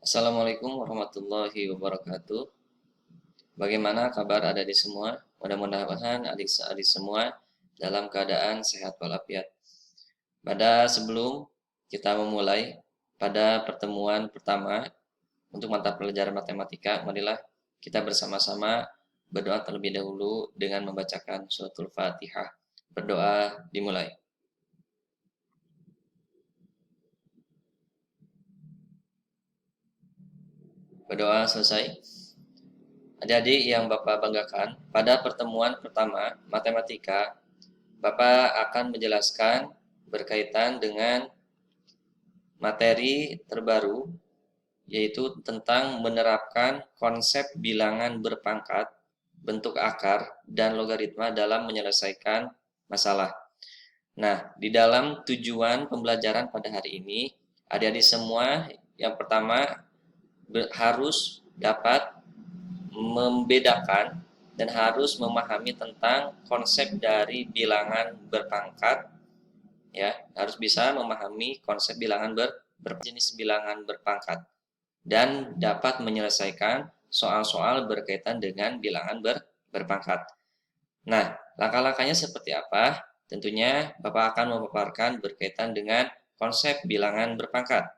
Assalamualaikum warahmatullahi wabarakatuh. Bagaimana kabar adik-adik semua? Mudah-mudahan adik-adik semua dalam keadaan sehat walafiat. Sebelum kita memulai pada pertemuan pertama untuk mata pelajaran matematika, marilah kita bersama-sama berdoa terlebih dahulu dengan membacakan suratul Fatihah. Berdoa dimulai. Berdoa selesai. Adik-adik yang Bapak banggakan, pada pertemuan pertama matematika, Bapak akan menjelaskan berkaitan dengan materi terbaru, yaitu tentang menerapkan konsep bilangan berpangkat, bentuk akar, dan logaritma dalam menyelesaikan masalah. Nah, di dalam tujuan pembelajaran pada hari ini, adik-adik semua yang pertama harus dapat membedakan dan harus memahami tentang konsep dari bilangan berpangkat, ya, harus bisa memahami konsep bilangan berjenis bilangan berpangkat dan dapat menyelesaikan soal-soal berkaitan dengan bilangan berpangkat. Nah, langkah-langkahnya seperti apa? Tentunya Bapak akan memaparkan berkaitan dengan konsep bilangan berpangkat.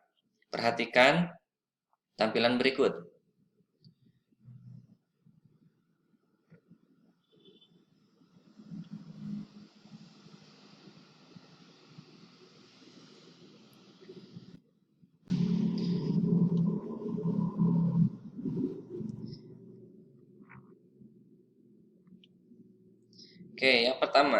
Perhatikan tampilan berikut. Oke, yang pertama,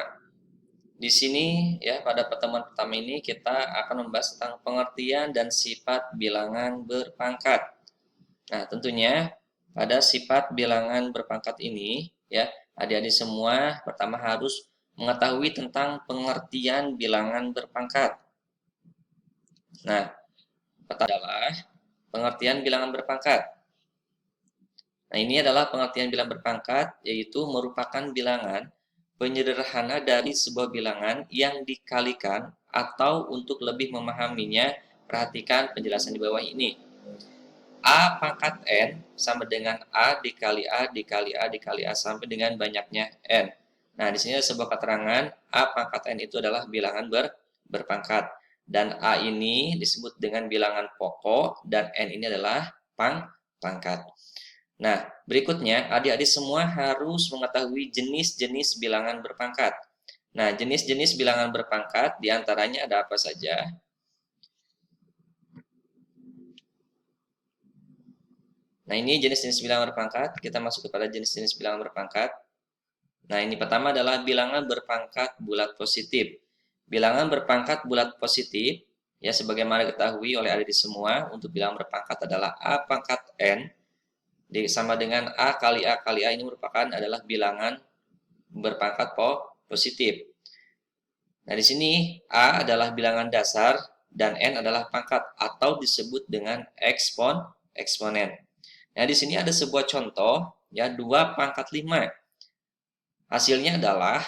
di sini ya pada pertemuan pertama ini kita akan membahas tentang pengertian dan sifat bilangan berpangkat. Nah, tentunya pada sifat bilangan berpangkat ini ya, adik-adik semua pertama harus mengetahui tentang pengertian bilangan berpangkat. Nah, pertama adalah pengertian bilangan berpangkat. Nah, ini adalah pengertian bilangan berpangkat, yaitu merupakan bilangan penyederhana dari sebuah bilangan yang dikalikan, atau untuk lebih memahaminya, perhatikan penjelasan di bawah ini. A pangkat N sama dengan A dikali A dikali A dikali A sampai dengan banyaknya N. Nah, di sini ada sebuah keterangan A pangkat N itu adalah bilangan berpangkat. Dan A ini disebut dengan bilangan pokok dan N ini adalah pangkat. Nah, berikutnya adik-adik semua harus mengetahui jenis-jenis bilangan berpangkat. Nah, jenis-jenis bilangan berpangkat diantaranya ada apa saja? Nah, ini jenis-jenis bilangan berpangkat. Kita masuk kepada jenis-jenis bilangan berpangkat. Nah, ini pertama adalah bilangan berpangkat bulat positif. Bilangan berpangkat bulat positif, ya sebagaimana diketahui oleh adik-adik semua, untuk bilangan berpangkat adalah A pangkat N sama dengan A kali A kali A, ini merupakan adalah bilangan berpangkat positif. Nah, di sini A adalah bilangan dasar dan N adalah pangkat atau disebut dengan eksponen. Nah, di sini ada sebuah contoh ya, 2 pangkat 5. Hasilnya adalah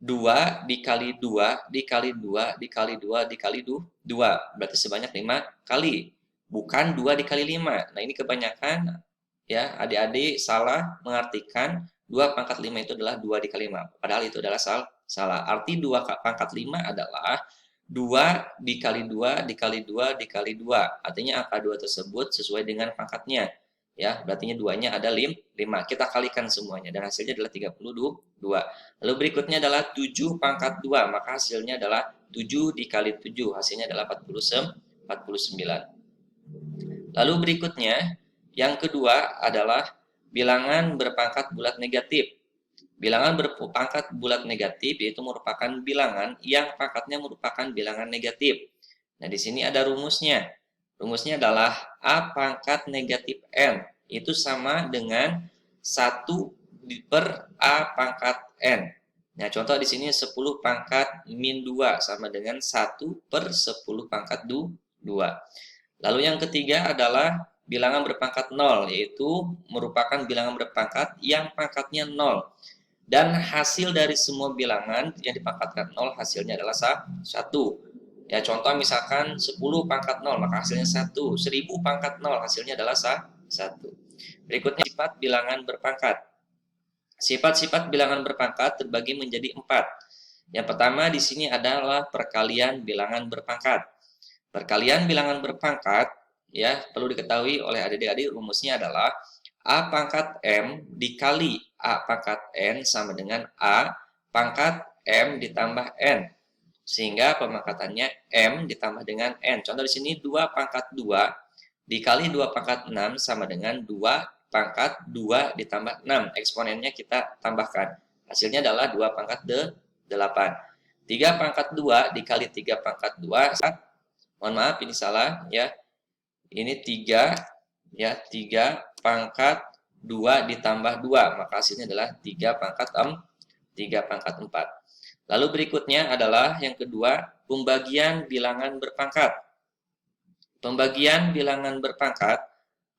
2 dikali 2 dikali 2 dikali 2 dikali 2. Berarti sebanyak 5 kali. Bukan 2 dikali 5. Nah, ini kebanyakan ya adik-adik salah mengartikan 2 pangkat 5 itu adalah 2 dikali 5. Padahal itu adalah salah. Arti 2 pangkat 5 adalah 2 dikali 2 dikali 2 dikali 2. Artinya angka 2 tersebut sesuai dengan pangkatnya. Ya, berarti 2-nya ada 5. Kita kalikan semuanya dan hasilnya adalah 32. Lalu berikutnya adalah 7 pangkat 2, maka hasilnya adalah 7 dikali 7, hasilnya adalah 49. Lalu berikutnya, yang kedua adalah bilangan berpangkat bulat negatif. Bilangan berpangkat bulat negatif yaitu merupakan bilangan yang pangkatnya merupakan bilangan negatif. Nah, di sini ada rumusnya. Rumusnya adalah A pangkat negatif N. Itu sama dengan 1 per A pangkat N. Nah, contoh di sini 10 pangkat min 2 sama dengan 1 per 10 pangkat 2. Lalu yang ketiga adalah bilangan berpangkat 0, yaitu merupakan bilangan berpangkat yang pangkatnya 0. Dan hasil dari semua bilangan yang dipangkatkan 0 hasilnya adalah 1. Ya, contoh misalkan 10 pangkat 0, maka hasilnya 1. 1000 pangkat 0, hasilnya adalah 1. Berikutnya sifat bilangan berpangkat. Sifat-sifat bilangan berpangkat terbagi menjadi 4. Yang pertama di sini adalah perkalian bilangan berpangkat. Perkalian bilangan berpangkat, ya, perlu diketahui oleh adik-adik, rumusnya adalah A pangkat M dikali A pangkat N sama dengan A pangkat M ditambah N. Sehingga pemangkatannya M ditambah dengan N. Contoh di sini 2 pangkat 2 dikali 2 pangkat 6 sama dengan 2 pangkat 2 ditambah 6. Eksponennya kita tambahkan. Hasilnya adalah 2 pangkat 8. 3 pangkat 2 dikali 3 pangkat 2. Mohon maaf ini salah ya. Ini 3 ya, 3 pangkat 2 ditambah 2, maka hasilnya adalah 3 pangkat 4. Lalu berikutnya adalah yang kedua, pembagian bilangan berpangkat. Pembagian bilangan berpangkat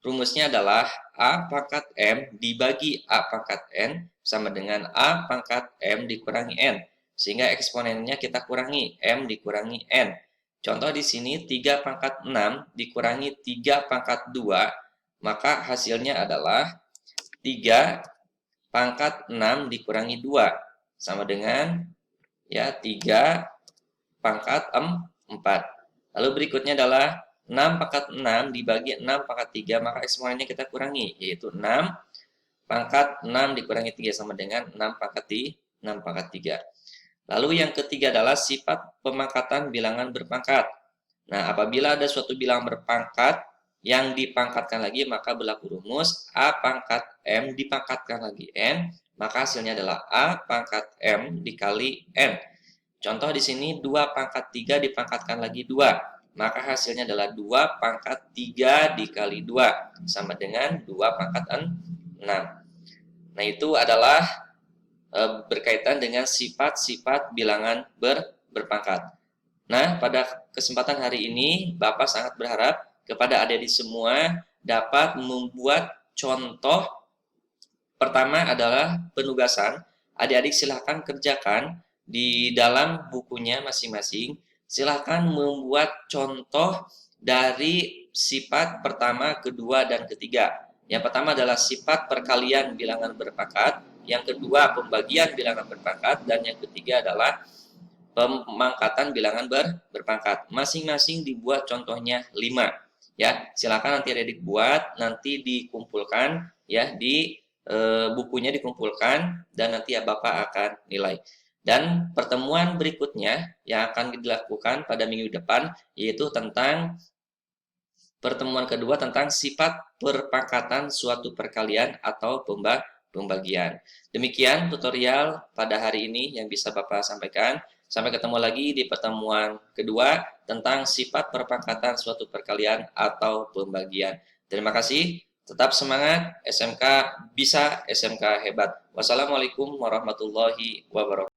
rumusnya adalah A pangkat M dibagi A pangkat N sama dengan A pangkat M dikurangi N. Sehingga eksponennya kita kurangi, M dikurangi N. Contoh di sini 3 pangkat 6 dikurangi 3 pangkat 2, maka hasilnya adalah 3 pangkat 6 dikurangi 2 sama dengan ya 3 pangkat 4. Lalu berikutnya adalah 6 pangkat 6 dibagi 6 pangkat 3, maka eksponennya kita kurangi, yaitu 6 pangkat 6 dikurangi 3 sama dengan 6 pangkat 3. Lalu yang ketiga adalah sifat pemangkatan bilangan berpangkat. Nah, apabila ada suatu bilangan berpangkat yang dipangkatkan lagi, maka berlaku rumus A pangkat M dipangkatkan lagi N, maka hasilnya adalah A pangkat M dikali N. Contoh di sini 2 pangkat 3 dipangkatkan lagi 2, maka hasilnya adalah 2 pangkat 3 dikali 2, sama dengan 2 pangkat 6. Nah, itu adalah berkaitan dengan sifat-sifat bilangan berpangkat. Nah, pada kesempatan hari ini, Bapak sangat berharap kepada adik-adik semua dapat membuat contoh. Pertama adalah penugasan. Adik-adik silahkan kerjakan di dalam bukunya masing-masing. Silahkan membuat contoh dari sifat pertama, kedua, dan ketiga. Yang pertama adalah sifat perkalian bilangan berpangkat. Yang kedua, pembagian bilangan berpangkat. Dan yang ketiga adalah pemangkatan bilangan berpangkat. Masing-masing dibuat contohnya 5. Ya, silakan nanti adik buat, nanti dikumpulkan ya di bukunya dikumpulkan, dan nanti ya Bapak akan nilai. Dan pertemuan berikutnya yang akan dilakukan pada minggu depan yaitu tentang pertemuan kedua tentang sifat perpangkatan suatu perkalian atau pembagian. Demikian tutorial pada hari ini yang bisa Bapak sampaikan. Sampai ketemu lagi di pertemuan kedua tentang sifat perpangkatan suatu perkalian atau pembagian. Terima kasih. Tetap semangat. SMK bisa, SMK hebat. Wassalamualaikum warahmatullahi wabarakatuh.